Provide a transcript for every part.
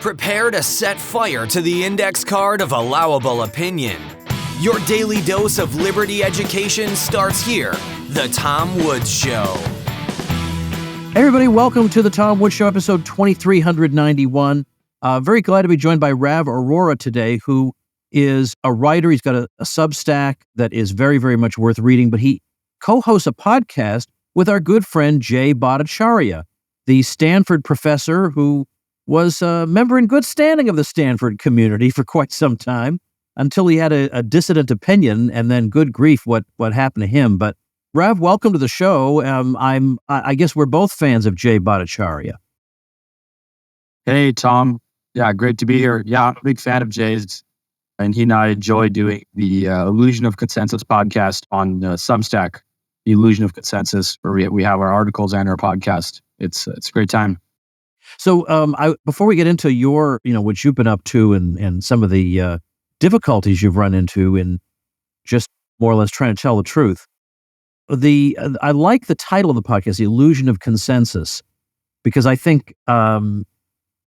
Prepare to set fire to the index card of allowable opinion. Your daily dose of liberty education starts here. The Tom Woods Show. Hey everybody, welcome to the Tom Woods Show, episode 2391. Very glad to be joined by Rav Arora today, who is a writer. He's got a Substack that is very, very much worth reading, but he co-hosts a podcast with our good friend Jay Bhattacharya, the Stanford professor who was a member in good standing of the Stanford community for quite some time until he had a dissident opinion, and then good grief, what happened to him. But Rav, welcome to the show. I guess we're both fans of Jay Bhattacharya. Hey, Tom. Yeah, great to be here. Yeah, I'm a big fan of Jay's, and he and I enjoy doing the Illusion of Consensus podcast on Substack, the Illusion of Consensus, where we have our articles and our podcast. It's a great time. So before we get into your, what you've been up to and some of the difficulties you've run into in just more or less trying to tell the truth, I like the title of the podcast, The Illusion of Consensus, because I think that,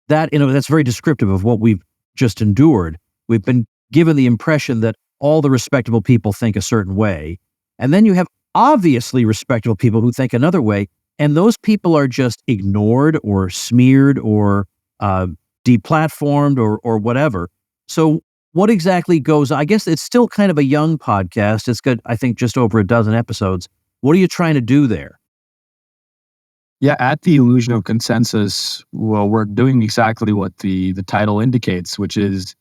that's very descriptive of what we've just endured. We've been given the impression that all the respectable people think a certain way, and then you have obviously respectable people who think another way, and those people are just ignored or smeared or deplatformed or whatever. So what exactly goes on? I guess it's still kind of a young podcast. It's got, I think, just over a dozen episodes. What are you trying to do there? Yeah, at the Illusion of Consensus, well, we're doing exactly what the title indicates, which is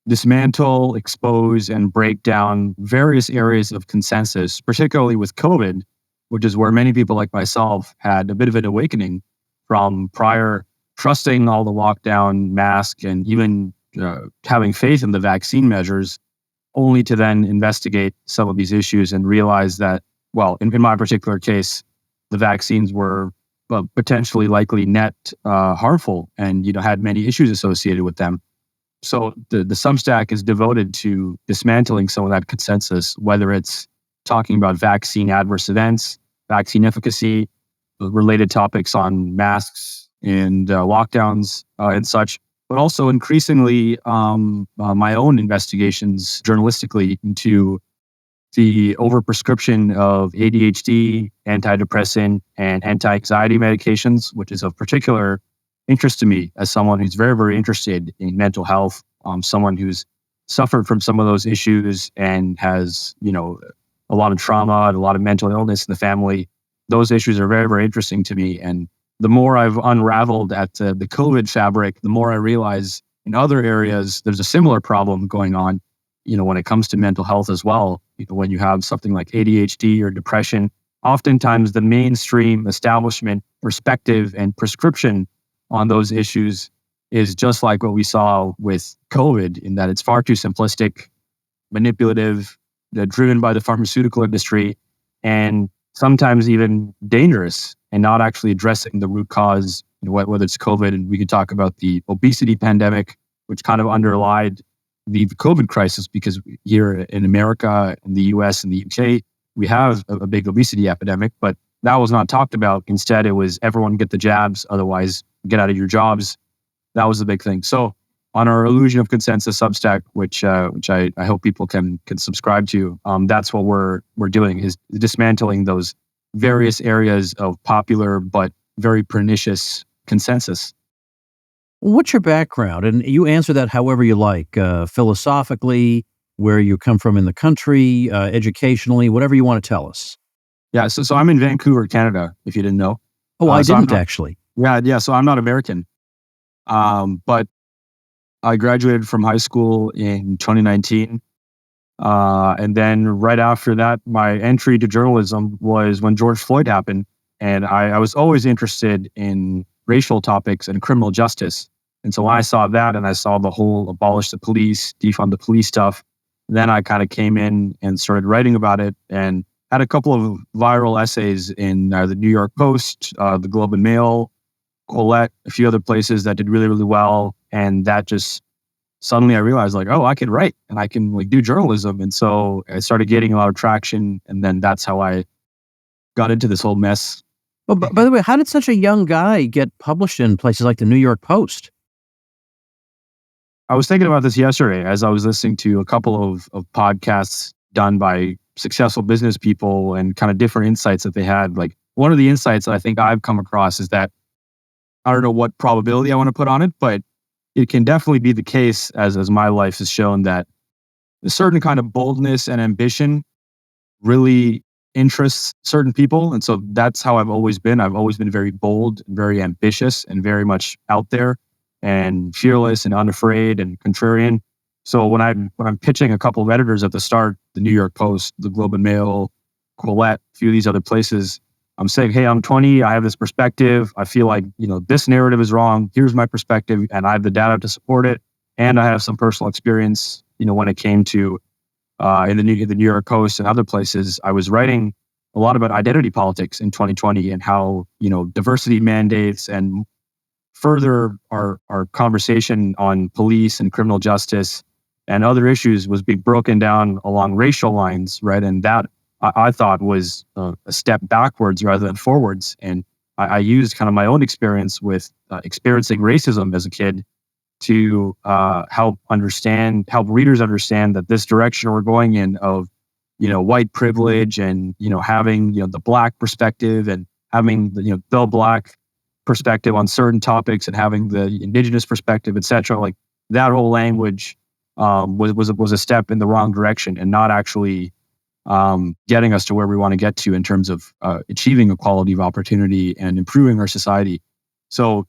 dismantle, expose, and break down various areas of consensus, particularly with COVID, which is where many people like myself had a bit of an awakening from prior trusting all the lockdown, mask, and even having faith in the vaccine measures, only to then investigate some of these issues and realize that, well, in my particular case, the vaccines were potentially likely net harmful and had many issues associated with them. So the Substack is devoted to dismantling some of that consensus, whether it's talking about vaccine adverse events, vaccine efficacy, related topics on masks and lockdowns and such, but also increasingly my own investigations journalistically into the overprescription of ADHD, antidepressant, and anti-anxiety medications, which is of particular interest to me as someone who's very, very interested in mental health, someone who's suffered from some of those issues and has, a lot of trauma and a lot of mental illness in the family. Those issues are very, very interesting to me. And the more I've unraveled at the COVID fabric, the more I realize in other areas, there's a similar problem going on, when it comes to mental health as well. When you have something like ADHD or depression, oftentimes the mainstream establishment perspective and prescription on those issues is just like what we saw with COVID, in that it's far too simplistic, manipulative, driven by the pharmaceutical industry, and sometimes even dangerous, and not actually addressing the root cause, whether it's COVID. And we could talk about the obesity pandemic, which kind of underlied the COVID crisis, because here in America, in the US and the UK, we have a big obesity epidemic, but that was not talked about. Instead, it was everyone get the jabs, otherwise get out of your jobs. That was the big thing. So on our Illusion of Consensus Substack, which I hope people can subscribe to, that's what we're doing, is dismantling those various areas of popular but very pernicious consensus. What's your background? And you answer that however you like, philosophically, where you come from in the country, educationally, whatever you want to tell us. Yeah, so I'm in Vancouver, Canada, if you didn't know. Oh, I didn't actually. Yeah, so I'm not American. But I graduated from high school in 2019. And then right after that, my entry to journalism was when George Floyd happened. And I was always interested in racial topics and criminal justice. And so when I saw that, and I saw the whole abolish the police, defund the police stuff, then I kind of came in and started writing about it, and had a couple of viral essays in the New York Post, the Globe and Mail, Colette, a few other places that did really, really well. And that just suddenly I realized, like, oh, I can write and I can do journalism. And so I started getting a lot of traction. And then that's how I got into this whole mess. Well, by the way, how did such a young guy get published in places like the New York Post? I was thinking about this yesterday as I was listening to a couple of podcasts done by successful business people and kind of different insights that they had. Like one of the insights that I think I've come across is that I don't know what probability I want to put on it, but it can definitely be the case as my life has shown that a certain kind of boldness and ambition really interests certain people. And so that's how I've always been. I've always been very bold, and very ambitious, and very much out there and fearless and unafraid and contrarian. So when I'm pitching a couple of editors at the start, the New York Post, the Globe and Mail, Quillette, a few of these other places, I'm saying, hey, I'm 20, I have this perspective. I feel like, this narrative is wrong. Here's my perspective, and I have the data to support it. And I have some personal experience, when it came to in the New York Post and other places. I was writing a lot about identity politics in 2020 and how, diversity mandates and further our conversation on police and criminal justice and other issues was being broken down along racial lines, right? And that I thought was a step backwards rather than forwards. And I used kind of my own experience with experiencing racism as a kid to help readers understand that this direction we're going in of, white privilege and, having, the Black perspective and having the Black perspective on certain topics and having the indigenous perspective, et cetera. Like that whole language was a step in the wrong direction and not actually getting us to where we want to get to in terms of achieving equality of opportunity and improving our society. So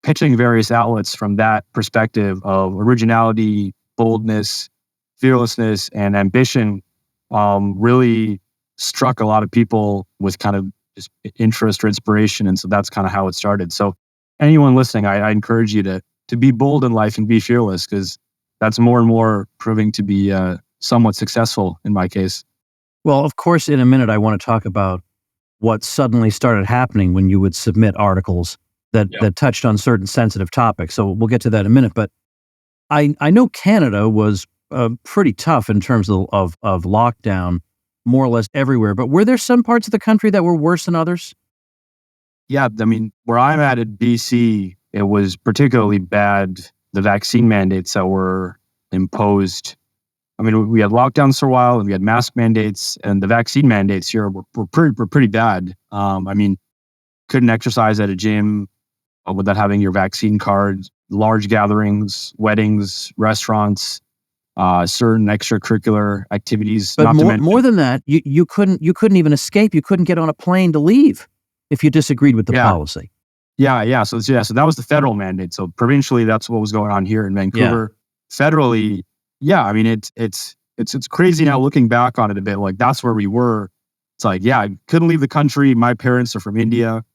pitching various outlets from that perspective of originality, boldness, fearlessness, and ambition really struck a lot of people with kind of just interest or inspiration. And so that's kind of how it started. So anyone listening, I encourage you to be bold in life and be fearless, because that's more and more proving to be somewhat successful in my case. Well, of course, in a minute, I want to talk about what suddenly started happening when you would submit articles that touched on certain sensitive topics. So we'll get to that in a minute. But I know Canada was pretty tough in terms of lockdown, more or less everywhere. But were there some parts of the country that were worse than others? Yeah, I mean, where I'm at BC, it was particularly bad. The vaccine mandates that were imposed. I mean, we had lockdowns for a while, and we had mask mandates, and the vaccine mandates here were pretty bad. I mean, couldn't exercise at a gym without having your vaccine card. Large gatherings, weddings, restaurants, certain extracurricular activities. But more than that, you couldn't even escape. You couldn't get on a plane to leave if you disagreed with the policy. Yeah. So that was the federal mandate. So provincially, that's what was going on here in Vancouver. Yeah. Federally, I mean, it's crazy now looking back on it a bit. Like that's where we were. It's like, I couldn't leave the country. My parents are from India.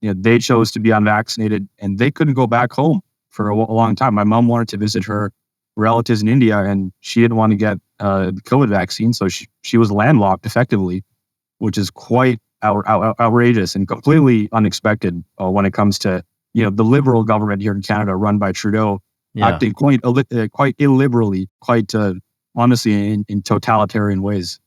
They chose to be unvaccinated, and they couldn't go back home for a long time. My mom wanted to visit her relatives in India, and she didn't want to get the COVID vaccine, so she was landlocked effectively, which is quite outrageous and completely unexpected when it comes to the liberal government here in Canada, run by Trudeau, acting quite illiberally, quite honestly in totalitarian ways.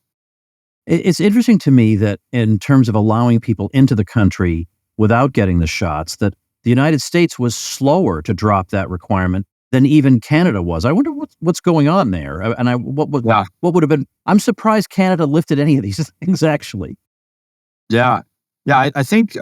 It's interesting to me that in terms of allowing people into the country without getting the shots, that the United States was slower to drop that requirement than even Canada was. I wonder what's going on there. And what would have been? I'm surprised Canada lifted any of these things actually. Yeah. I think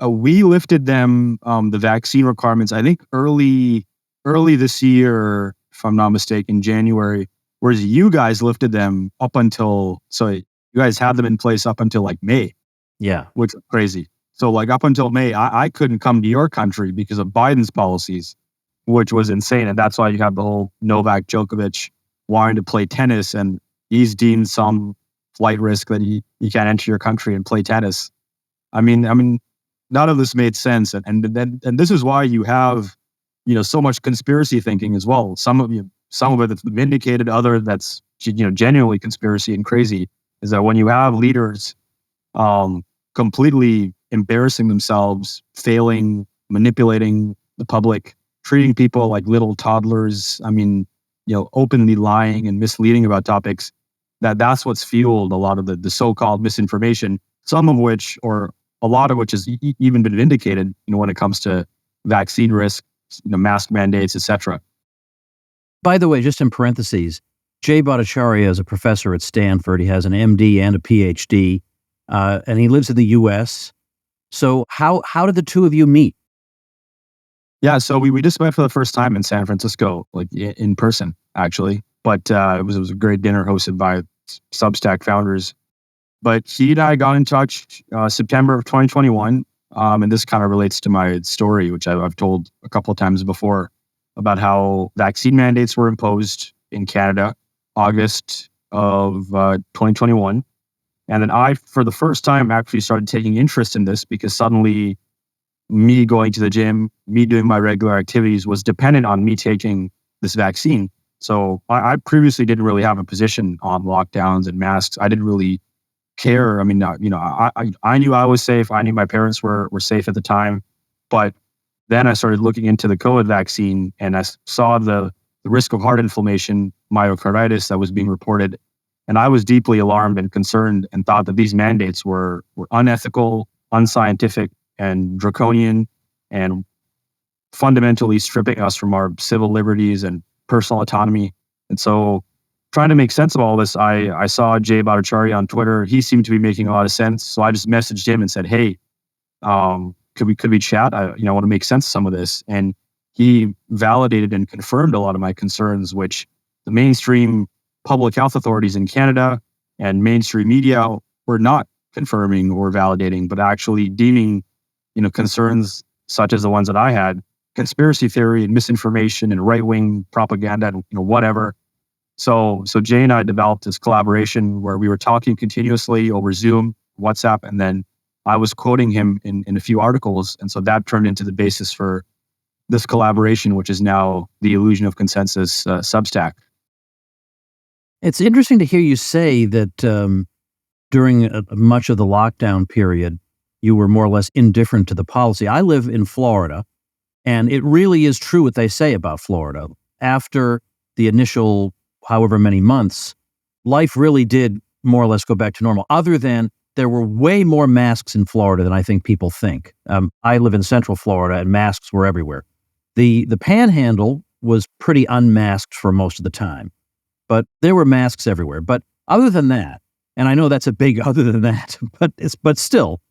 we lifted them the vaccine requirements. I think early this year, if I'm not mistaken, January. Whereas you guys lifted them up until you guys had them in place up until like May. Yeah, which is crazy. So like up until May, I couldn't come to your country because of Biden's policies, which was insane. And that's why you have the whole Novak Djokovic wanting to play tennis, and he's deemed some flight risk that you can't enter your country and play tennis. I mean, none of this made sense. And this is why you have, so much conspiracy thinking as well. Some of it that's vindicated, other that's, genuinely conspiracy and crazy, is that when you have leaders completely embarrassing themselves, failing, manipulating the public, treating people like little toddlers, openly lying and misleading about topics, that's what's fueled a lot of the so-called misinformation, some of which, or a lot of which has even been vindicated, when it comes to vaccine risk, mask mandates, etc. By the way, just in parentheses, Jay Bhattacharya is a professor at Stanford. He has an MD and a PhD, and he lives in the U.S. So how did the two of you meet? Yeah, so we just met for the first time in San Francisco, like in person, actually. But it was a great dinner hosted by Substack founders. But he and I got in touch September of 2021, and this kind of relates to my story, which I've told a couple of times before, about how vaccine mandates were imposed in Canada, August of 2021. And then I, for the first time, actually started taking interest in this because suddenly me going to the gym, me doing my regular activities was dependent on me taking this vaccine. So I previously didn't really have a position on lockdowns and masks. I didn't really care. I mean, I knew I was safe. I knew my parents were safe at the time. But then I started looking into the COVID vaccine, and I saw the risk of heart inflammation, myocarditis that was being reported. And I was deeply alarmed and concerned and thought that these mandates were unethical, unscientific, and draconian, and fundamentally stripping us from our civil liberties and personal autonomy. And so, trying to make sense of all this, I saw Jay Bhattacharya on Twitter. He seemed to be making a lot of sense. So I just messaged him and said, "Hey, could we chat? I want to make sense of some of this." And he validated and confirmed a lot of my concerns, which the mainstream public health authorities in Canada and mainstream media were not confirming or validating, but actually deeming concerns such as the ones that I had, conspiracy theory and misinformation and right-wing propaganda and whatever. So Jay and I developed this collaboration where we were talking continuously over Zoom, WhatsApp, and then I was quoting him in a few articles. And so that turned into the basis for this collaboration, which is now the Illusion of Consensus Substack. It's interesting to hear you say that during much of the lockdown period, you were more or less indifferent to the policy. I live in Florida, and it really is true what they say about Florida. After the initial however many months, life really did more or less go back to normal, other than there were way more masks in Florida than I think people think. I live in Central Florida, and masks were everywhere. The Panhandle was pretty unmasked for most of the time, but there were masks everywhere. But other than that, and I know that's a big other than that, but still,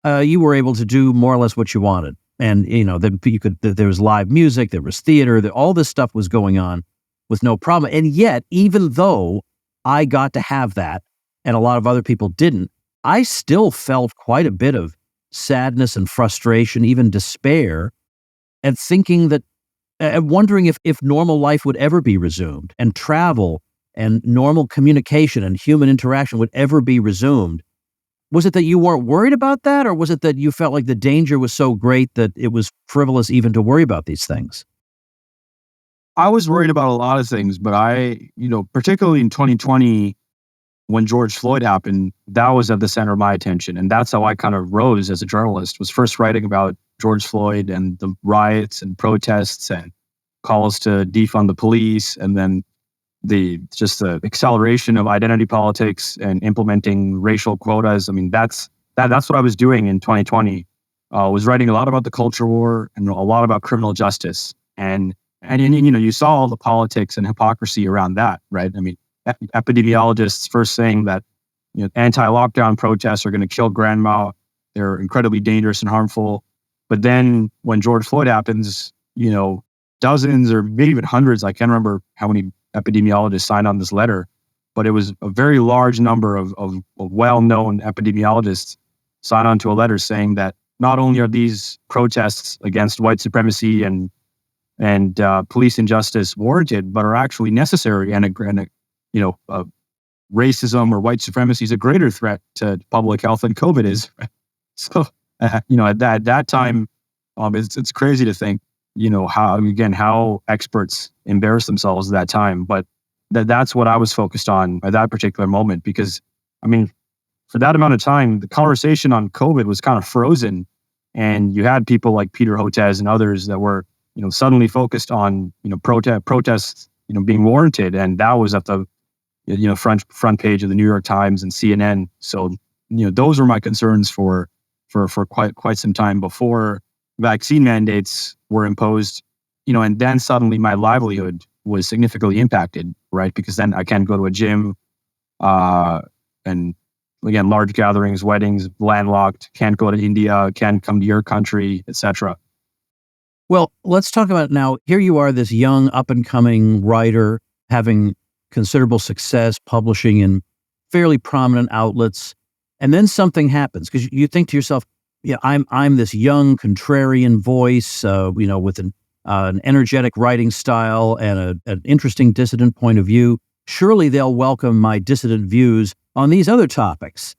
you were able to do more or less what you wanted. And, there was live music, there was theater, all this stuff was going on with no problem. And yet, even though I got to have that and a lot of other people didn't, I still felt quite a bit of sadness and frustration, even despair, and thinking that, wondering if normal life would ever be resumed, and travel and normal communication and human interaction would ever be resumed. Was it that you weren't worried about that, or was it that you felt like the danger was so great that it was frivolous even to worry about these things? I was worried about a lot of things, but particularly in 2020, when George Floyd happened, that was at the center of my attention. And that's how I kind of rose as a journalist, was first writing about George Floyd and the riots and protests and calls to defund the police, and then the acceleration of identity politics and implementing racial quotas. I mean, that's what I was doing in 2020. Was writing a lot about the culture war and a lot about criminal justice. And you saw all the politics and hypocrisy around that, right? I mean, epidemiologists first saying that anti-lockdown protests are going to kill grandma. They're incredibly dangerous and harmful. But then when George Floyd happens, dozens or maybe even hundreds, I can't remember how many epidemiologists signed on this letter, but it was a very large number of well-known epidemiologists signed onto a letter saying that not only are these protests against white supremacy and police injustice warranted, but are actually necessary, and racism or white supremacy is a greater threat to public health than COVID is. So, at that time, it's crazy to think, how experts embarrass themselves at that time. But that's what I was focused on at that particular moment, because, for that amount of time, the conversation on COVID was kind of frozen, and you had people like Peter Hotez and others that were, suddenly focused on, protests, being warranted, and that was at the, front page of the New York Times and CNN. So, those were my concerns for quite some time before vaccine mandates were imposed, and then suddenly my livelihood was significantly impacted, right? Because then I can't go to a gym, and again, large gatherings, weddings, landlocked, can't go to India, can't come to your country, etc. Well, let's talk about now. Here you are, this young up-and-coming writer, having considerable success, publishing in fairly prominent outlets, and then something happens because you think to yourself, "Yeah, I'm this young contrarian voice, with an energetic writing style and an interesting dissident point of view. Surely they'll welcome my dissident views on these other topics."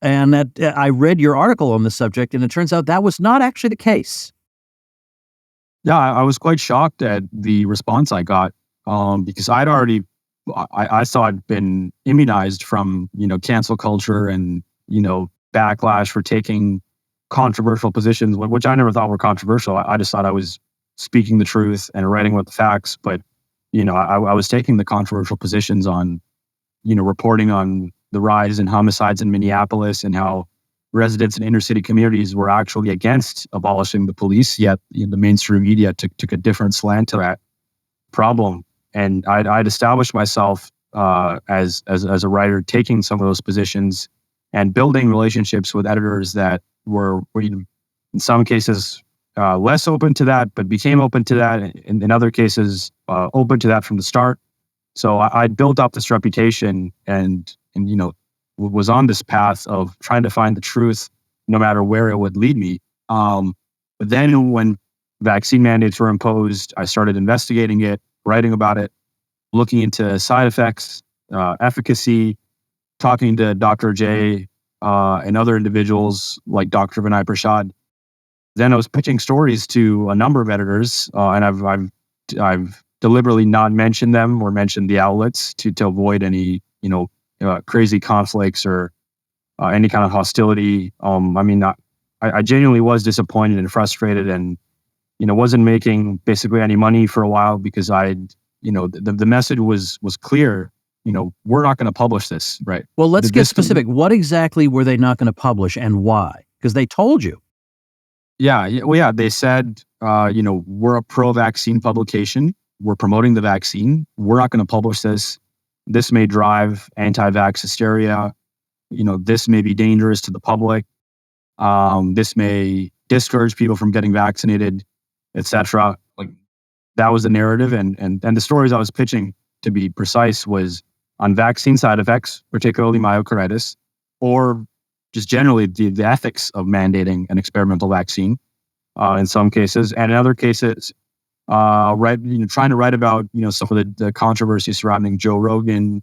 And that I read your article on the subject, and it turns out that was not actually the case. Yeah, I was quite shocked at the response I got, because I saw I'd been immunized from, cancel culture and, backlash for taking controversial positions, which I never thought were controversial. I just thought I was speaking the truth and writing with the facts. But, I was taking the controversial positions on, reporting on the rise in homicides in Minneapolis and how residents in inner city communities were actually against abolishing the police, yet the mainstream media took a different slant to that problem. And I'd established myself as a writer, taking some of those positions and building relationships with editors that were in some cases less open to that, but became open to that. In other cases, open to that from the start. So I built up this reputation and was on this path of trying to find the truth, no matter where it would lead me. But then when vaccine mandates were imposed, I started investigating it, writing about it, looking into side effects, efficacy, talking to Dr. J and other individuals like Dr. Vinay Prashad. Then I was pitching stories to a number of editors, and I've deliberately not mentioned them or mentioned the outlets to avoid any crazy conflicts or any kind of hostility. I genuinely was disappointed and frustrated, and wasn't making basically any money for a while because the message was clear. We're not going to publish this, right? Well, let's get specific. What exactly were they not going to publish and why? Because they told you. Yeah. They said, we're a pro-vaccine publication. We're promoting the vaccine. We're not going to publish this. This may drive anti-vax hysteria. This may be dangerous to the public. This may discourage people from getting vaccinated, etc. Like that was the narrative, and the stories I was pitching, to be precise, was on vaccine side effects, particularly myocarditis, or just generally the ethics of mandating an experimental vaccine in some cases, and in other cases, trying to write about some of the controversy surrounding Joe Rogan,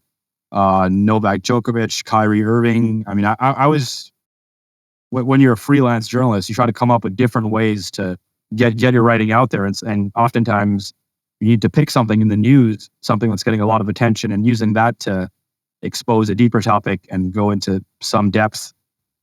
Novak Djokovic, Kyrie Irving. I was, when you're a freelance journalist, you try to come up with different ways to get your writing out there, and oftentimes you need to pick something in the news, something that's getting a lot of attention, and using that to expose a deeper topic and go into some depth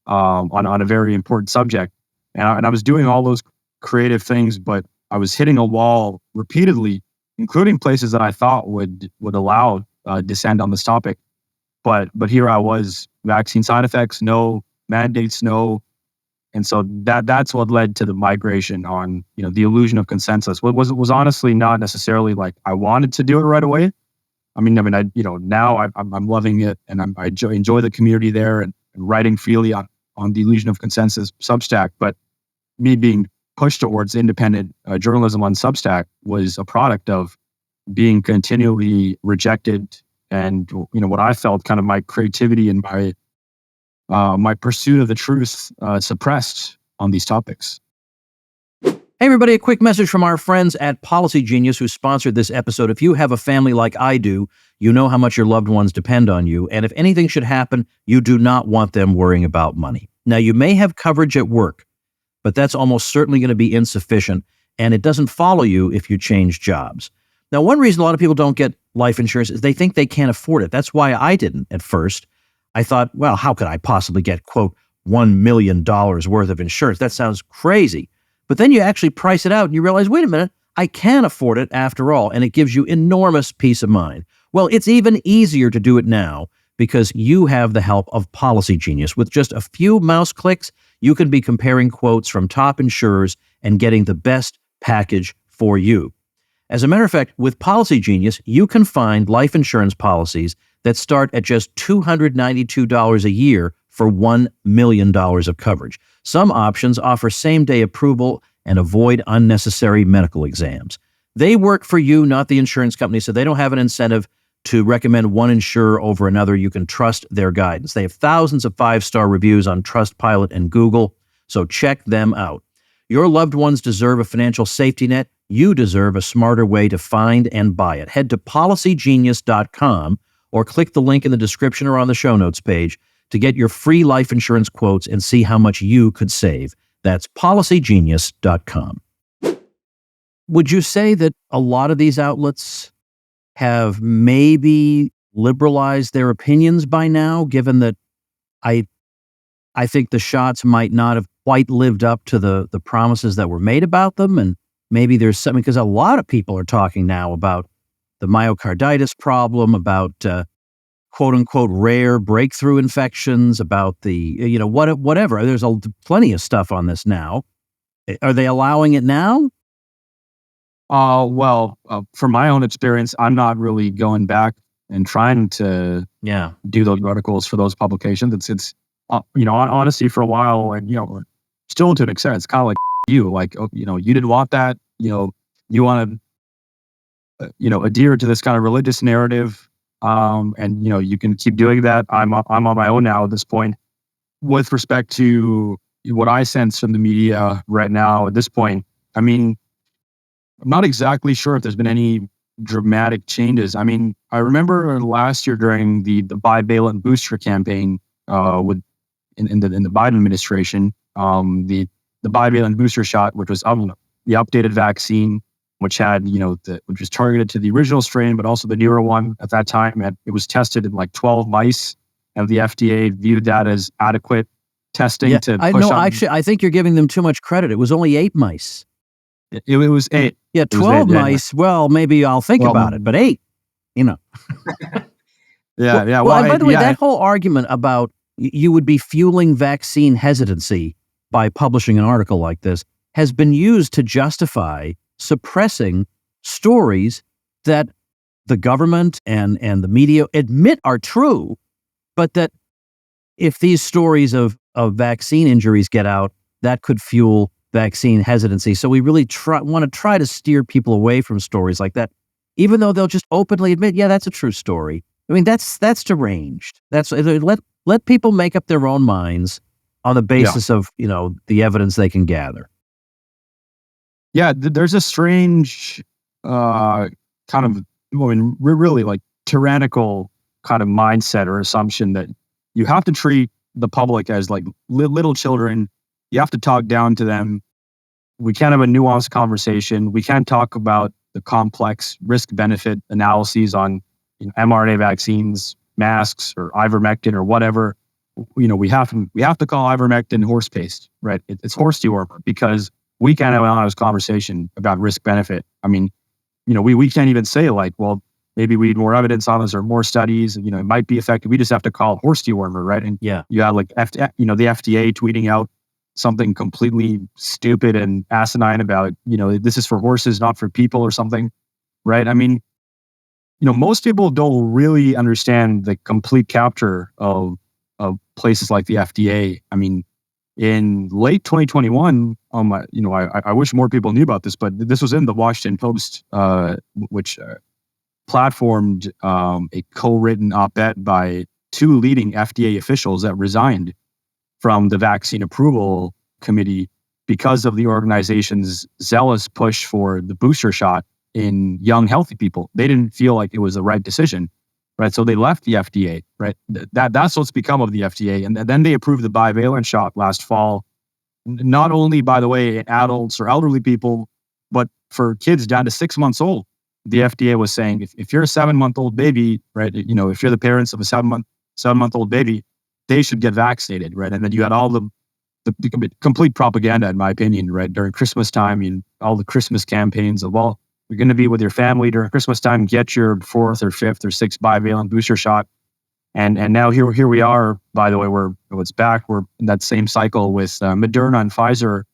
on a very important subject. And I was doing all those creative things, but I was hitting a wall repeatedly, including places that I thought would allow dissent on this topic. But here I was, vaccine side effects, no; mandates, no. And so that's what led to the migration on, the illusion of consensus. What was honestly not necessarily like I wanted to do it right away. Now I'm loving it, and I enjoy the community there and writing freely on the illusion of consensus Substack. But me being pushed towards independent journalism on Substack was a product of being continually rejected, and what I felt kind of my creativity and my pursuit of the truth suppressed on these topics. Hey everybody, a quick message from our friends at Policy Genius who sponsored this episode. If you have a family like I do, you know how much your loved ones depend on you, and if anything should happen, you do not want them worrying about money. Now, you may have coverage at work, but that's almost certainly going to be insufficient, and it doesn't follow you if you change jobs. Now, one reason a lot of people don't get life insurance is they think they can't afford it. That's why I didn't at first. I thought, well, how could I possibly get, quote, $1 million worth of insurance? That sounds crazy. But then you actually price it out and you realize, wait a minute, I can afford it after all, and it gives you enormous peace of mind. Well, it's even easier to do it now because you have the help of Policy Genius. With just a few mouse clicks, you can be comparing quotes from top insurers and getting the best package for you. As a matter of fact, with Policy Genius, you can find life insurance policies that start at just $292 a year for $1 million of coverage. Some options offer same-day approval and avoid unnecessary medical exams. They work for you, not the insurance company, so they don't have an incentive to recommend one insurer over another. You can trust their guidance. They have thousands of 5-star reviews on Trustpilot and Google, so check them out. Your loved ones deserve a financial safety net. You deserve a smarter way to find and buy it. Head to policygenius.com or click the link in the description or on the show notes page to get your free life insurance quotes and see how much you could save. That's policygenius.com. Would you say that a lot of these outlets have maybe liberalized their opinions by now, given that I think the shots might not have quite lived up to the promises that were made about them? And maybe there's something, because a lot of people are talking now about the myocarditis problem, about quote unquote rare breakthrough infections, about the, whatever. There's plenty of stuff on this now. Are they allowing it now? From my own experience, I'm not really going back and trying to do those articles for those publications. It's honestly, for a while, and still to an extent, it's kind of like you didn't want that. You want to adhere to this kind of religious narrative, and you can keep doing that. I'm on my own now at this point. With respect to what I sense from the media right now at this point, I mean, I'm not exactly sure if there's been any dramatic changes. I mean, I remember last year during the bivalent booster campaign in the Biden administration, the bivalent booster shot, which was the updated vaccine, which had which was targeted to the original strain, but also the newer one at that time. And it was tested in like 12 mice, and the FDA viewed that as adequate testing to push on. Actually, I think you're giving them too much credit. It was only 8 mice. It was 8. Yeah, 12 mice. Well, maybe I'll think about it, but 8, Yeah. Well, and by the way, that whole argument about you would be fueling vaccine hesitancy by publishing an article like this has been used to justify suppressing stories that the government and the media admit are true, but that if these stories of vaccine injuries get out, that could fuel vaccine hesitancy. So we really want to try to steer people away from stories like that, even though they'll just openly admit, yeah, that's a true story. I mean, that's deranged. Let people make up their own minds on the basis of the evidence they can gather. Yeah, there's a strange kind of, really like tyrannical kind of mindset or assumption that you have to treat the public as like little children. You have to talk down to them. We can't have a nuanced conversation. We can't talk about the complex risk-benefit analyses on mRNA vaccines, masks, or ivermectin, or whatever. We have to call ivermectin horse paste, right? It's horse dewormer, because we can't have an honest conversation about risk-benefit. I mean, we can't even say like, well, maybe we need more evidence on this or more studies. It might be effective. We just have to call it horse dewormer, right? And you have like the FDA tweeting out something completely stupid and asinine about, this is for horses, not for people or something, right? I mean, most people don't really understand the complete capture of places like the FDA. I mean, in late 2021, I wish more people knew about this, but this was in the Washington Post, which platformed a co-written op-ed by 2 leading FDA officials that resigned from the vaccine approval committee because of the organization's zealous push for the booster shot in young, healthy people. They didn't feel like it was the right decision, right? So they left the FDA, right? That's what's become of the FDA. And then they approved the bivalent shot last fall, not only, by the way, adults or elderly people, but for kids down to 6 months old. The FDA was saying, if you're a 7-month-old baby, right? If you're the parents of a 7-month-old baby, they should get vaccinated, right? And then you had all the complete propaganda, in my opinion, right? During Christmas time, all the Christmas campaigns of, well, you're going to be with your family during Christmas time, get your 4th or 5th or 6th bivalent booster shot. And now here we are, by the way, we're in that same cycle with Moderna and Pfizer.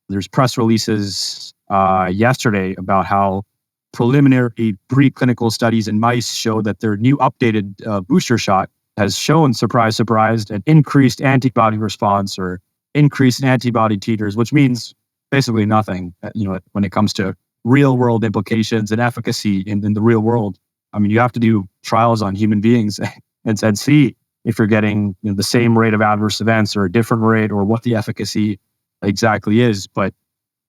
There's press releases yesterday about how preliminary preclinical studies in mice show that their new updated booster shot has shown, surprise, surprise, an increased antibody response or increased antibody titers, which means basically nothing, when it comes to real world implications and efficacy in the real world. I mean, you have to do trials on human beings and see if you're getting the same rate of adverse events or a different rate or what the efficacy exactly is. But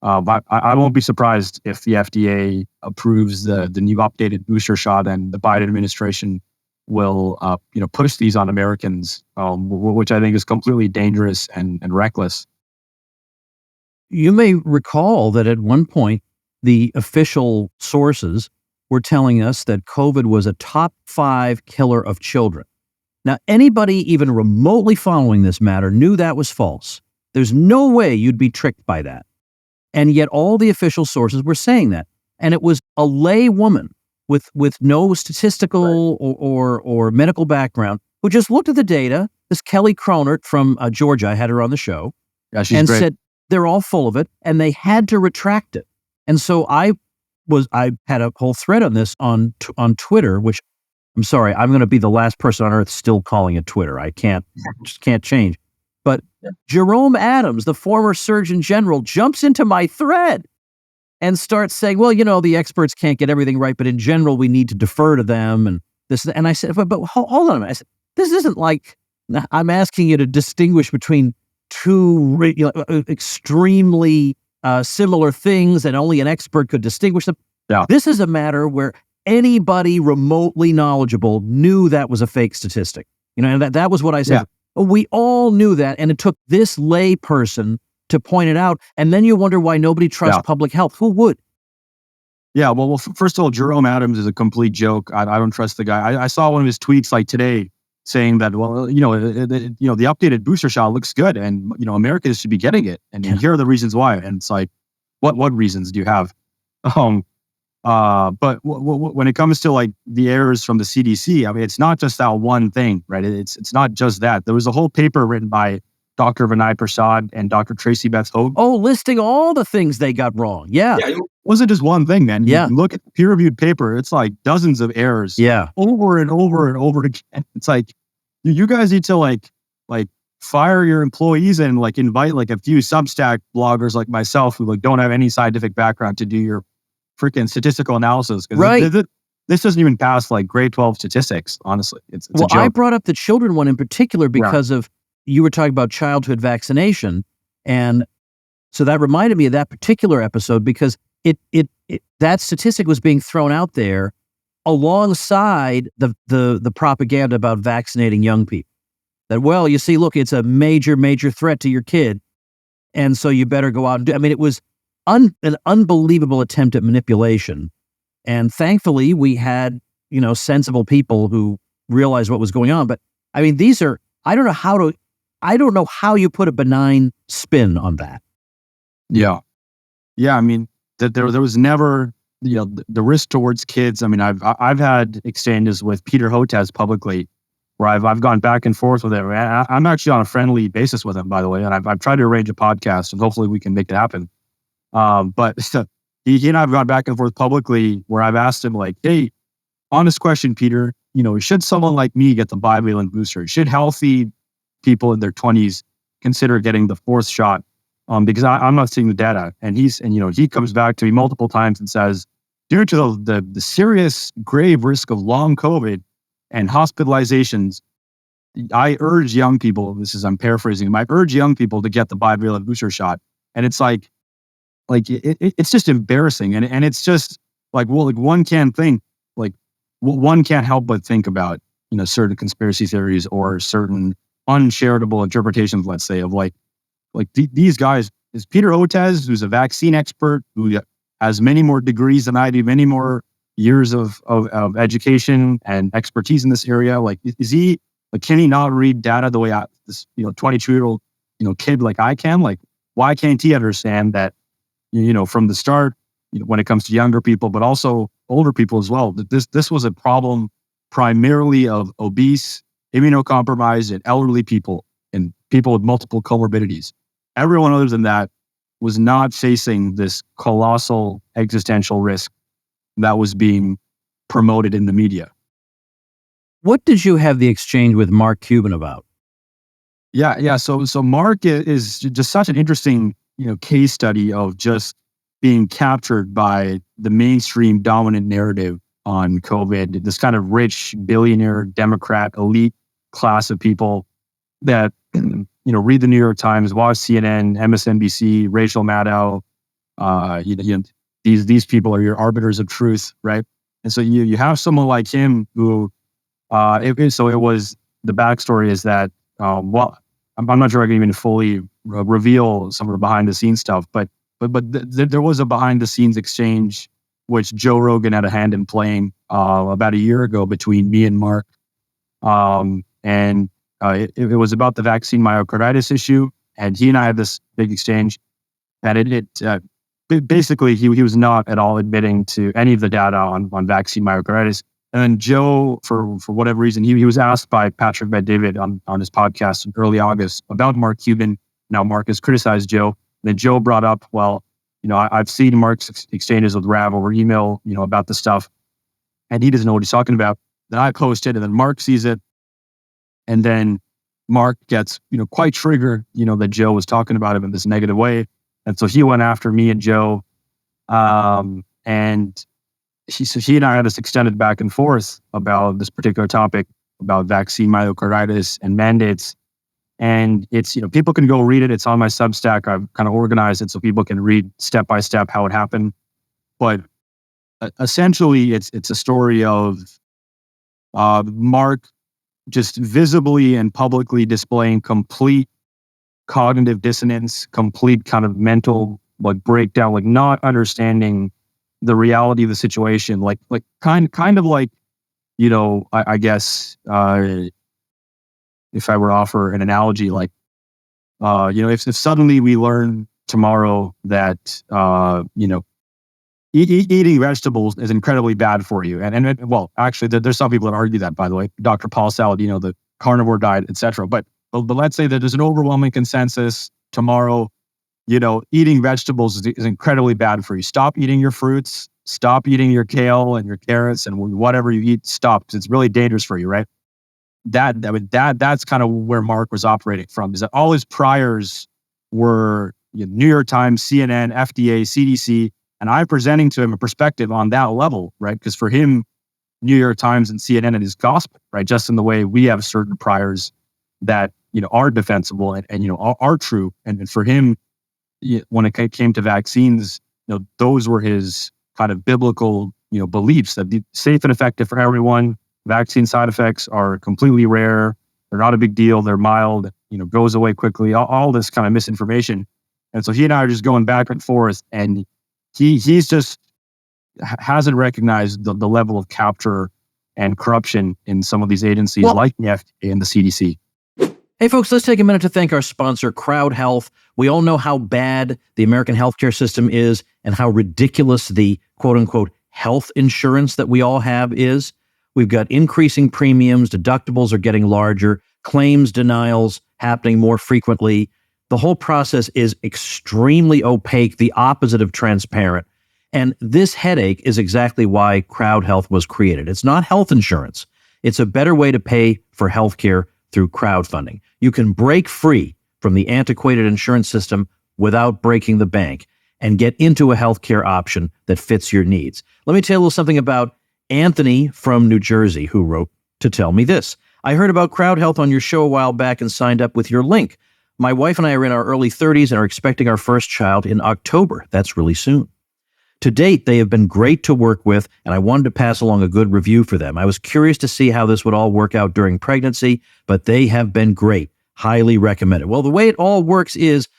I won't be surprised if the FDA approves the new updated booster shot and the Biden administration will push these on Americans, which I think is completely dangerous and reckless. You may recall that at one point, the official sources were telling us that COVID was a top 5 killer of children. Now, anybody even remotely following this matter knew that was false. There's no way you'd be tricked by that. And yet all the official sources were saying that. And it was a lay woman with no statistical or medical background who just looked at the data, this Kelly Cronert from Georgia, I had her on the show, and great. Said they're all full of it, and they had to retract it. And so I had a whole thread on this on Twitter, which I'm sorry, I'm going to be the last person on earth still calling it Twitter. I just can't change. But Jerome Adams, the former Surgeon General, jumps into my thread and starts saying, well, the experts can't get everything right, but in general, we need to defer to them. And this, and I said, but hold on a minute. I said, this isn't like I'm asking you to distinguish between two extremely similar things and only an expert could distinguish them. Yeah. This is a matter where anybody remotely knowledgeable knew that was a fake statistic. And that was what I said. Yeah. We all knew that, and it took this lay person to point it out, and then you wonder why nobody trusts public health. Who would? Yeah, well, first of all, Jerome Adams is a complete joke. I don't trust the guy. I saw one of his tweets like today saying that, well, the updated booster shot looks good, and Americans should be getting it, and here are the reasons why. And it's like, what reasons do you have? But when it comes to like the errors from the CDC, I mean, it's not just that one thing, right? It's not just that. There was a whole paper written by Dr. Vinay Prasad and Dr. Tracy Beth Hogue. Oh, listing all the things they got wrong. Yeah. It wasn't just one thing, man. You look at the peer-reviewed paper, it's like dozens of errors. Yeah. Over and over and over again. It's like, you guys need to like fire your employees and like invite like a few Substack bloggers like myself who like don't have any scientific background to do your freaking statistical analysis. Right. This doesn't even pass like grade 12 statistics, honestly. It's a joke. I brought up the children one in particular because of, you were talking about childhood vaccination. And so that reminded me of that particular episode because that statistic was being thrown out there alongside the propaganda about vaccinating young people. That, well, you see, look, it's a major, major threat to your kid. And so you better go out and do. I mean, it was an unbelievable attempt at manipulation. And thankfully, we had, sensible people who realized what was going on. But I mean, these are, I don't know how you put a benign spin on that. Yeah. I mean, that there was never, the risk towards kids. I mean, I've had exchanges with Peter Hotez publicly where I've gone back and forth with him. I'm actually on a friendly basis with him, by the way. And I've tried to arrange a podcast and hopefully we can make it happen. But he and I have gone back and forth publicly where I've asked him like, hey, honest question, Peter, should someone like me get the bivalent booster? Should healthy people in their 20s consider getting the 4th shot? Because I'm not seeing the data. And he comes back to me multiple times and says, due to the serious grave risk of long COVID and hospitalizations, I urge young people, I'm paraphrasing him, I urge young people to get the bivalent booster shot. And it's like it's just embarrassing. And it's just like, well, like one can't help but think about, certain conspiracy theories or certain uncharitable interpretations, let's say, of these guys. Is Peter Hotez, who's a vaccine expert, who has many more degrees than I do, many more years of education and expertise in this area. Like, is he, can he not read data the way this 22-year-old, kid like I can? Like, why can't he understand that, from the start, when it comes to younger people, but also older people as well, that this was a problem primarily of obese, immunocompromised, and elderly people and people with multiple comorbidities. Everyone other than that was not facing this colossal existential risk that was being promoted in the media. What did you have the exchange with Mark Cuban about? Yeah. So Mark is just such an interesting, case study of just being captured by the mainstream dominant narrative on COVID. This kind of rich billionaire Democrat elite class of people that read the New York Times, watch CNN, MSNBC, Rachel Maddow. These people are your arbiters of truth, right? And so you have someone like him who, it was, the backstory is that, I'm not sure I can even fully reveal some of the behind the scenes stuff, but there was a behind the scenes exchange which Joe Rogan had a hand in playing about a year ago between me and Mark, and it was about the vaccine myocarditis issue, and he and I had this big exchange, and basically he was not at all admitting to any of the data on vaccine myocarditis. And then Joe, for whatever reason, he was asked by Patrick Bet-David on his podcast in early August about Mark Cuban. Now Mark has criticized Joe. And then Joe brought up, I've seen Mark's exchanges with Rav over email, about the stuff, and he doesn't know what he's talking about. Then I posted, and then Mark sees it, and then Mark gets, quite triggered, that Joe was talking about him in this negative way, and so he went after me and Joe, and he and I had this extended back and forth about this particular topic, about vaccine myocarditis and mandates. And it's, people can go read it. It's on my Substack. I've kind of organized it so people can read step by step how it happened. But essentially, it's a story of Mark just visibly and publicly displaying complete cognitive dissonance, complete kind of mental breakdown, not understanding the reality of the situation, kind of like, I guess, if I were to offer an analogy, if suddenly we learn tomorrow that, eating vegetables is incredibly bad for you. Actually, there's some people that argue that, by the way, Dr. Paul Salad, the carnivore diet, etc. But let's say that there's an overwhelming consensus tomorrow, eating vegetables is incredibly bad for you. Stop eating your fruits, stop eating your kale and your carrots and whatever you eat, stop, because it's really dangerous for you, right? That's kind of where Mark was operating from, is that all his priors were New York Times, CNN, FDA, CDC, and I'm presenting to him a perspective on that level, right? Because for him, New York Times and CNN is gospel, right? Just in the way we have certain priors that, are defensible and are true. And for him, when it came to vaccines, those were his kind of biblical, beliefs that be safe and effective for everyone. Vaccine side effects are completely rare. They're not a big deal. They're mild, goes away quickly, all this kind of misinformation. And so he and I are just going back and forth, and he's just hasn't recognized the level of capture and corruption in some of these agencies like the FDA and the CDC. Hey folks, let's take a minute to thank our sponsor, CrowdHealth. We all know how bad the American healthcare system is and how ridiculous the quote-unquote health insurance that we all have is. We've got increasing premiums, deductibles are getting larger, claims denials happening more frequently. The whole process is extremely opaque, the opposite of transparent. And this headache is exactly why CrowdHealth was created. It's not health insurance. It's a better way to pay for healthcare through crowdfunding. You can break free from the antiquated insurance system without breaking the bank and get into a healthcare option that fits your needs. Let me tell you a little something about Anthony from New Jersey, who wrote to tell me this. I heard about CrowdHealth on your show a while back and signed up with your link. My wife and I are in our early 30s and are expecting our first child in October. That's really soon. To date, they have been great to work with, and I wanted to pass along a good review for them. I was curious to see how this would all work out during pregnancy, but they have been great. Highly recommended. Well, the way it all works is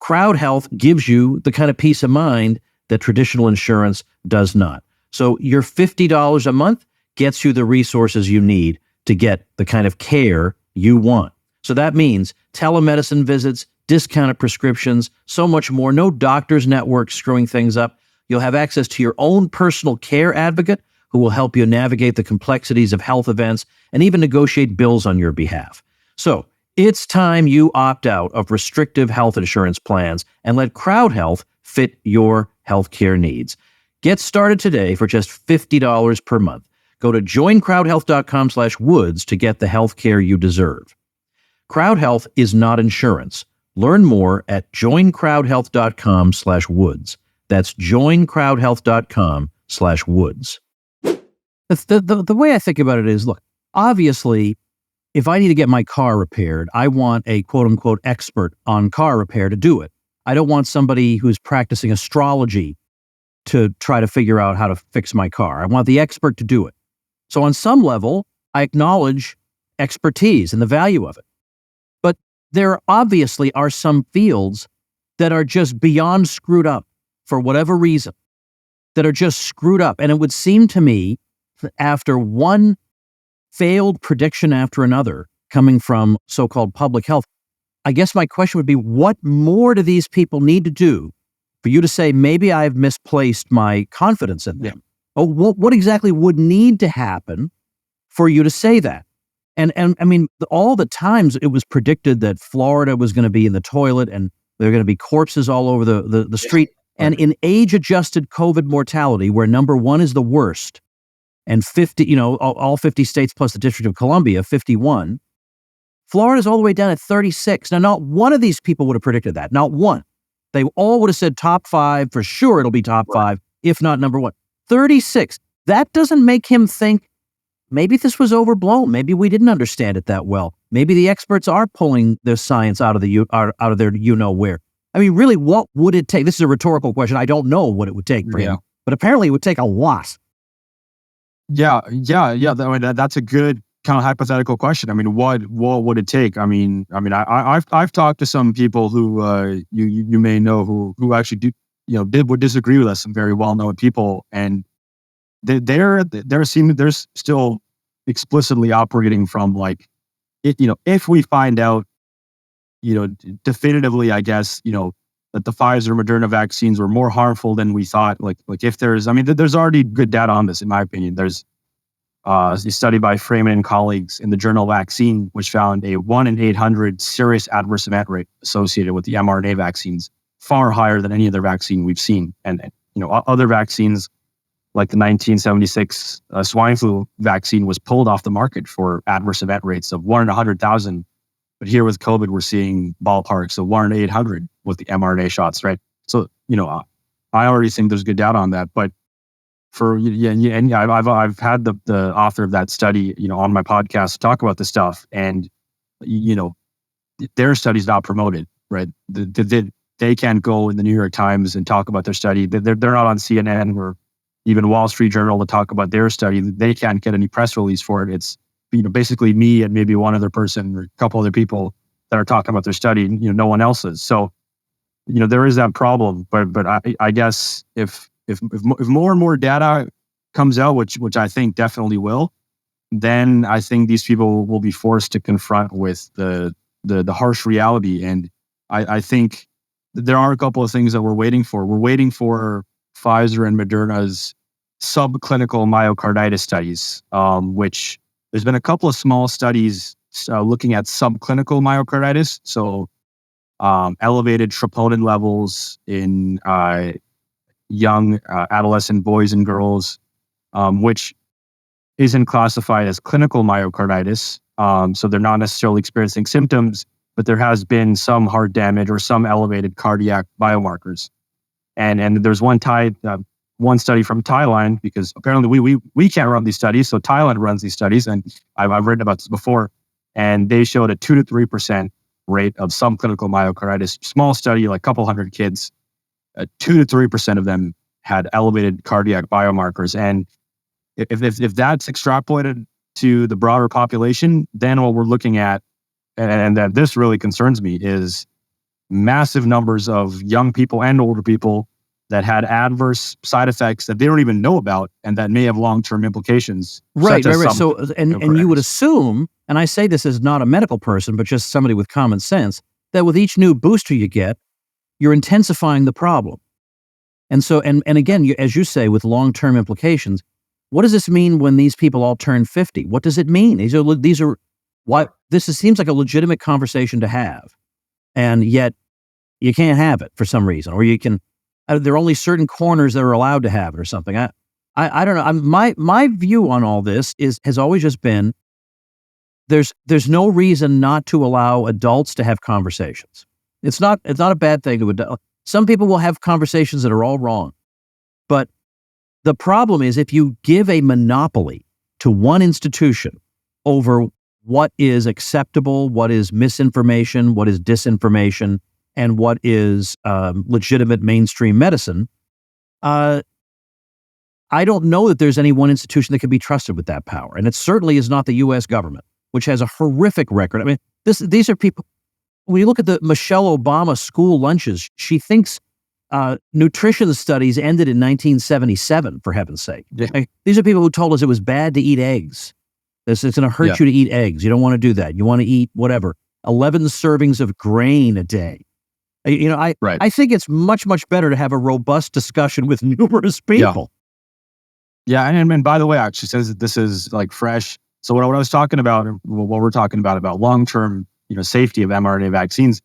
CrowdHealth gives you the kind of peace of mind that traditional insurance does not. So your $50 a month gets you the resources you need to get the kind of care you want. So that means telemedicine visits, discounted prescriptions, so much more. No doctor's network screwing things up. You'll have access to your own personal care advocate who will help you navigate the complexities of health events and even negotiate bills on your behalf. So it's time you opt out of restrictive health insurance plans and let CrowdHealth fit your healthcare needs. Get started today for just $50 per month. Go to joincrowdhealth.com/woods to get the health care you deserve. CrowdHealth is not insurance. Learn more at joincrowdhealth.com/woods. That's joincrowdhealth.com/woods. The way I think about it is, look, obviously, if I need to get my car repaired, I want a quote-unquote expert on car repair to do it. I don't want somebody who's practicing astrology to try to figure out how to fix my car. I want the expert to do it. So on some level, I acknowledge expertise and the value of it. But there obviously are some fields that are just beyond screwed up for whatever reason, that are just screwed up. And it would seem to me that after one failed prediction after another coming from so-called public health, I guess my question would be, what more do these people need to do for you to say, maybe I've misplaced my confidence in them? Oh, what exactly would need to happen for you to say that? And I mean, all the times it was predicted that Florida was going to be in the toilet and there are going to be corpses all over the street. And in age-adjusted COVID mortality, where number one is the worst, and 50, all 50 states plus the District of Columbia, 51, Florida's all the way down at 36. Now, not one of these people would have predicted that. Not one. They all would have said top 5, for sure it'll be top 5, if not number 1. 36. That doesn't make him think, maybe this was overblown. Maybe we didn't understand it that well. Maybe the experts are pulling their science out of their you-know-where. I mean, really, what would it take? This is a rhetorical question. I don't know what it would take for him, but apparently it would take a lot. Yeah. I mean, that's a good kind of hypothetical question. I mean, what would it take? I've talked to some people who you may know who actually would disagree with us, some very well-known people, and they're still explicitly operating from like, if we find out, definitively, I guess, that the Pfizer Moderna vaccines were more harmful than we thought. Like if there's already good data on this, in my opinion. There's a study by Freeman and colleagues in the journal Vaccine, which found a 1 in 800 serious adverse event rate associated with the mRNA vaccines, far higher than any other vaccine we've seen. And other vaccines, like the 1976 swine flu vaccine, was pulled off the market for adverse event rates of 1 in 100,000. But here with COVID, we're seeing ballparks of 1 in 800 with the mRNA shots, right? So, I already think there's good data on that. But I've had the author of that study, on my podcast to talk about this stuff, and their study's not promoted, right? They can't go in the New York Times and talk about their study. They're not on CNN or even Wall Street Journal to talk about their study. They can't get any press release for it. It's basically me and maybe one other person or a couple other people that are talking about their study. No one else is. So there is that problem. But I guess if more and more data comes out, which I think definitely will, then I think these people will be forced to confront with the harsh reality. And I think there are a couple of things that we're waiting for. We're waiting for Pfizer and Moderna's subclinical myocarditis studies, which there's been a couple of small studies looking at subclinical myocarditis. So elevated troponin levels in young adolescent boys and girls, which isn't classified as clinical myocarditis. So they're not necessarily experiencing symptoms, but there has been some heart damage or some elevated cardiac biomarkers. And there's one study from Thailand, because apparently we can't run these studies, so Thailand runs these studies, and I've written about this before, and they showed a 2 to 3% rate of subclinical myocarditis. Small study, like a couple hundred kids. 2 to 3% of them had elevated cardiac biomarkers. And if that's extrapolated to the broader population, then what we're looking at, and that this really concerns me, is massive numbers of young people and older people that had adverse side effects that they don't even know about and that may have long-term implications. Right. So, and you would assume, and I say this as not a medical person, but just somebody with common sense, that with each new booster you get, you're intensifying the problem. And so, and again, as you say, with long-term implications, what does this mean when these people all turn 50? What does it mean? This seems like a legitimate conversation to have, and yet you can't have it for some reason, or you can. there are only certain corners that are allowed to have it or something. I don't know. My view on all this has always just been there's no reason not to allow adults to have conversations. It's not a bad thing to some people will have conversations that are all wrong. But the problem is if you give a monopoly to one institution over what is acceptable, what is misinformation, what is disinformation, and what is legitimate mainstream medicine, I don't know that there's any one institution that can be trusted with that power. And it certainly is not the U.S. government, which has a horrific record. I mean, these are people, when you look at the Michelle Obama school lunches, she thinks nutrition studies ended in 1977, for heaven's sake. Yeah. Like, these are people who told us it was bad to eat eggs. It's going to hurt you to eat eggs. You don't want to do that. You want to eat whatever, 11 servings of grain a day. I think it's much, much better to have a robust discussion with numerous people. Yeah, and by the way, actually, since this is like fresh, so what I was talking about, what we're talking about long-term, safety of mRNA vaccines,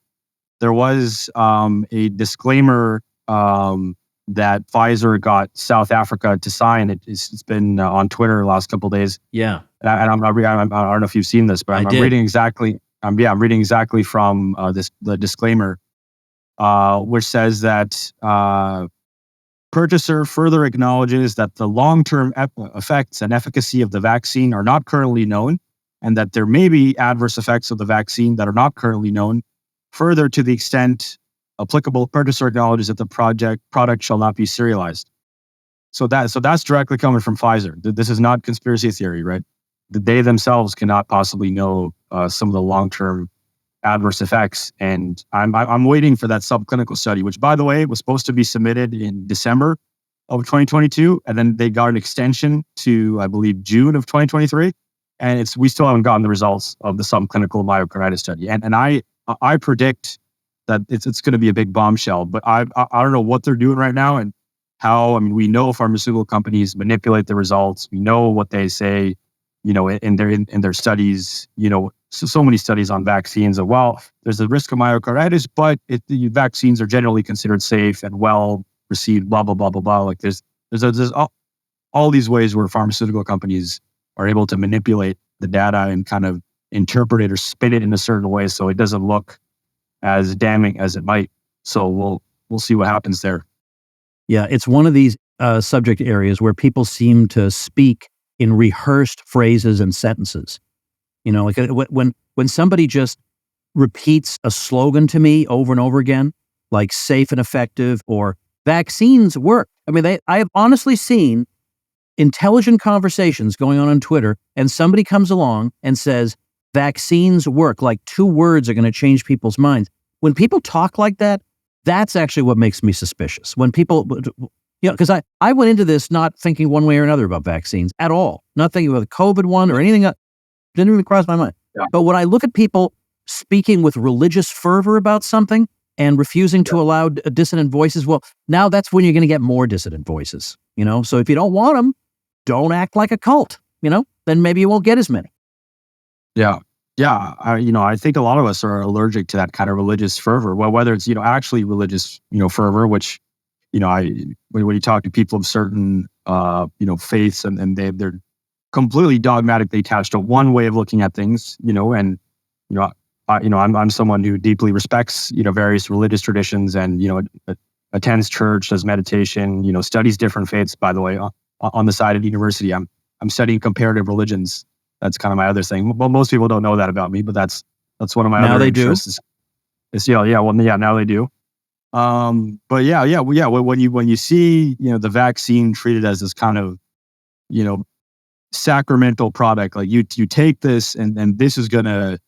there was a disclaimer that Pfizer got South Africa to sign. It's been on Twitter the last couple of days. Yeah, and I don't know if you've seen this, but I'm reading exactly. I'm reading exactly from the disclaimer, which says that. Purchaser further acknowledges that the long-term effects and efficacy of the vaccine are not currently known, and that there may be adverse effects of the vaccine that are not currently known. Further, to the extent applicable, purchaser acknowledges that the product shall not be serialized. So that's directly coming from Pfizer. This is not conspiracy theory, right? They themselves cannot possibly know some of the long-term adverse effects, and I'm waiting for that subclinical study, which, by the way, was supposed to be submitted in December of 2022, and then they got an extension to, I believe, June of 2023, and we still haven't gotten the results of the subclinical myocarditis study, and I predict that it's going to be a big bombshell, but I don't know what they're doing right now and how. I mean, we know pharmaceutical companies manipulate the results. We know what they say, in their studies, so many studies on vaccines of, well, there's a risk of myocarditis, but the vaccines are generally considered safe and well received, blah, blah, blah, blah, blah. Like there's all these ways where pharmaceutical companies are able to manipulate the data and kind of interpret it or spin it in a certain way so it doesn't look as damning as it might. So we'll see what happens there. Yeah, it's one of these subject areas where people seem to speak in rehearsed phrases and sentences. Like when somebody just repeats a slogan to me over and over again, like safe and effective or vaccines work. I mean, I have honestly seen intelligent conversations going on Twitter, and somebody comes along and says, vaccines work, like 2 words are going to change people's minds. When people talk like that, that's actually what makes me suspicious. When people, because I went into this not thinking one way or another about vaccines at all, not thinking about the COVID one or anything. Didn't even cross my mind. Yeah. But when I look at people speaking with religious fervor about something and refusing to allow dissident voices, well, now that's when you're going to get more dissident voices. So if you don't want them, don't act like a cult. Then maybe you won't get as many. Yeah. I think a lot of us are allergic to that kind of religious fervor. Well, whether it's actually religious fervor, which when you talk to people of certain faiths and they're completely dogmatically attached to one way of looking at things, I'm someone who deeply respects, various religious traditions and, attends church, does meditation, studies different faiths, by the way, on the side of the university. I'm studying comparative religions. That's kind of my other thing. Well, most people don't know that about me, but that's one of my other interests. Now they do. When you see, the vaccine treated as this kind of, sacramental product, like you take this and this is going to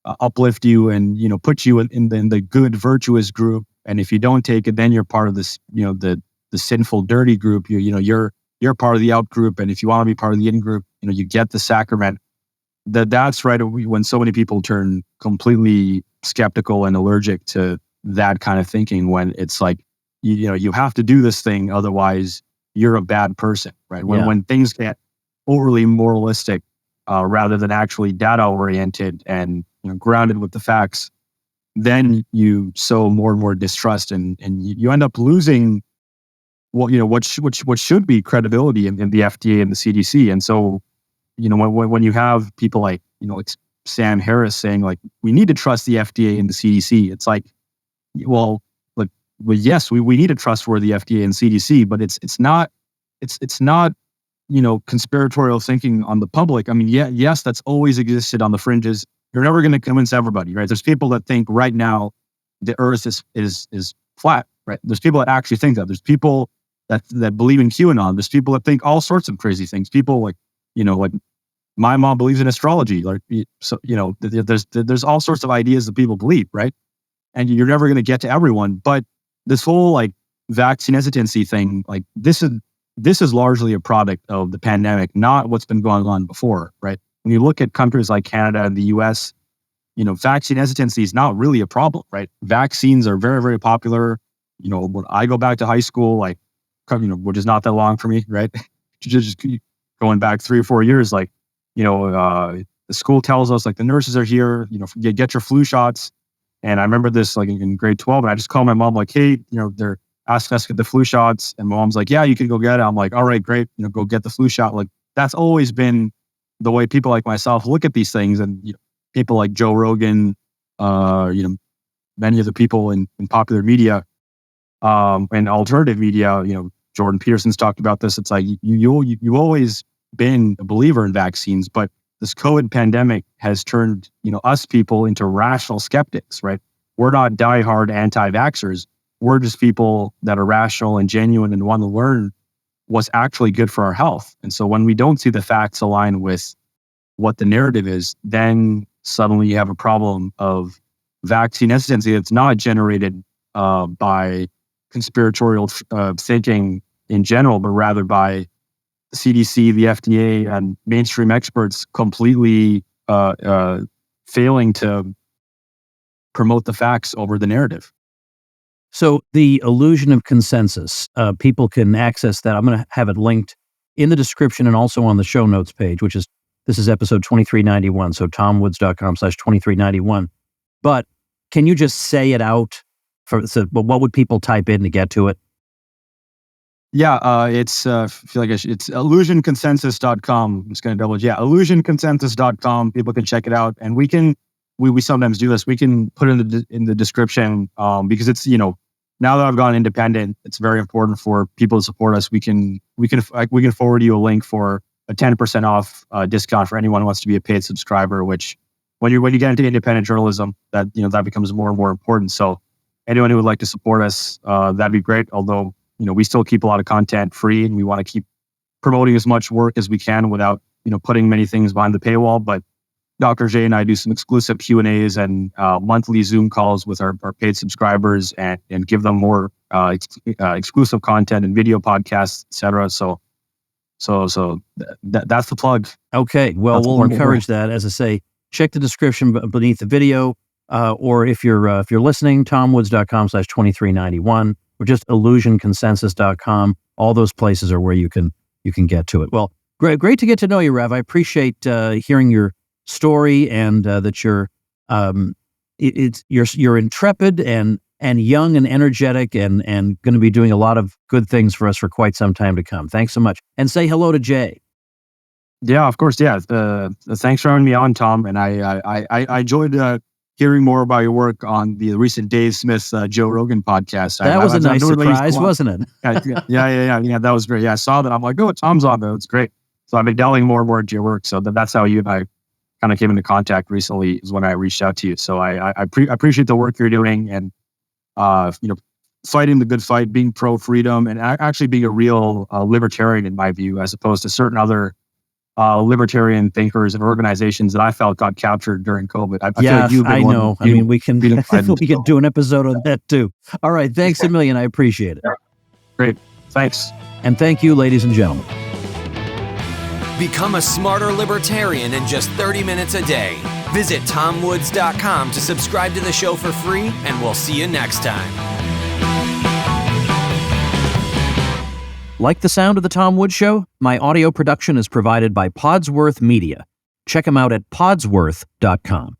uplift you and, put you in the good, virtuous group. And if you don't take it, then you're part of this, the sinful, dirty group. You're part of the out group. And if you want to be part of the in group, you get the sacrament. That's right when so many people turn completely skeptical and allergic to that kind of thinking, when it's like, you have to do this thing, otherwise you're a bad person, right? When things get overly moralistic, rather than actually data oriented and grounded with the facts, then you sow more and more distrust, and you end up losing what should be credibility in the FDA and the CDC. And so, when you have people like, like Sam Harris saying like, we need to trust the FDA and the CDC, it's like, well, yes, we need a trustworthy FDA and CDC, but it's not conspiratorial thinking on the public. I mean, yes, that's always existed on the fringes. You're never going to convince everybody, right? There's people that think right now the Earth is flat, right? There's people that actually think that. There's people that believe in QAnon. There's people that think all sorts of crazy things. People like my mom believes in astrology. Like, so there's all sorts of ideas that people believe, right? And you're never going to get to everyone. But this whole like vaccine hesitancy thing, like this is largely a product of the pandemic, not what's been going on before, right? When you look at countries like Canada and the US, vaccine hesitancy is not really a problem, right? Vaccines are very, very popular. When I go back to high school, like, which is not that long for me, right? Just going back 3 or 4 years, like, the school tells us like the nurses are here, get your flu shots. And I remember this like in grade 12, and I just called my mom like, hey, they're asking us to get the flu shots. And my mom's like, yeah, you can go get it. I'm like, all right, great. Go get the flu shot. Like that's always been the way people like myself look at these things. And people like Joe Rogan, many of the people in popular media, and alternative media, Jordan Peterson's talked about this. It's like you've always been a believer in vaccines, but this COVID pandemic has turned, us people into rational skeptics, right? We're not diehard anti-vaxxers. We're just people that are rational and genuine and want to learn what's actually good for our health. And so when we don't see the facts align with what the narrative is, then suddenly you have a problem of vaccine hesitancy that's not generated by conspiratorial thinking in general, but rather by the CDC, the FDA, and mainstream experts completely failing to promote the facts over the narrative. So the illusion of consensus, people can access that. I'm going to have it linked in the description and also on the show notes page, this is episode 2391. So tomwoods.com/2391. But can you just say it out? What would people type in to get to it? Yeah, it's it's illusionconsensus.com. I'm just going to double check. Yeah, illusionconsensus.com. People can check it out, and we sometimes do this. We can put it in the description because it's now that I've gone independent, it's very important for people to support us. We can forward you a link for a 10% off discount for anyone who wants to be a paid subscriber. Which when you get into independent journalism, that becomes more and more important. So anyone who would like to support us, that'd be great. Although we still keep a lot of content free, and we want to keep promoting as much work as we can without putting many things behind the paywall. But Dr. J and I do some exclusive Q&As and monthly Zoom calls with our paid subscribers and give them more exclusive content and video podcasts, etc. So that's the plug. Okay, well, we'll encourage that. As I say, check the description beneath the video, or if you're listening, tomwoods.com/2391, or just illusionconsensus.com. All those places are where you can get to it. Well, great to get to know you, Rav. I appreciate hearing your story and that you're intrepid and young and energetic and going to be doing a lot of good things for us for quite some time to come. Thanks so much. And say hello to Jay. Yeah, of course. Yeah. Thanks for having me on, Tom. And I enjoyed hearing more about your work on the recent Dave Smith Joe Rogan podcast. That was a nice surprise, wasn't it? Yeah. That was great. Yeah, I saw that. I'm like, oh, Tom's on there. It's great. So I've been delving more and more into your work. So that's how you and I kind of came into contact recently, is when I reached out to you. So I appreciate the work you're doing, and fighting the good fight, being pro freedom, and actually being a real libertarian in my view, as opposed to certain other libertarian thinkers and organizations that I felt got captured during COVID. I know. I mean, we can do an episode on that too. All right. Thanks a million. I appreciate it. Great. Thanks. And thank you, ladies and gentlemen. Become a smarter libertarian in just 30 minutes a day. Visit tomwoods.com to subscribe to the show for free, and we'll see you next time. Like the sound of The Tom Woods Show? My audio production is provided by Podsworth Media. Check them out at podsworth.com.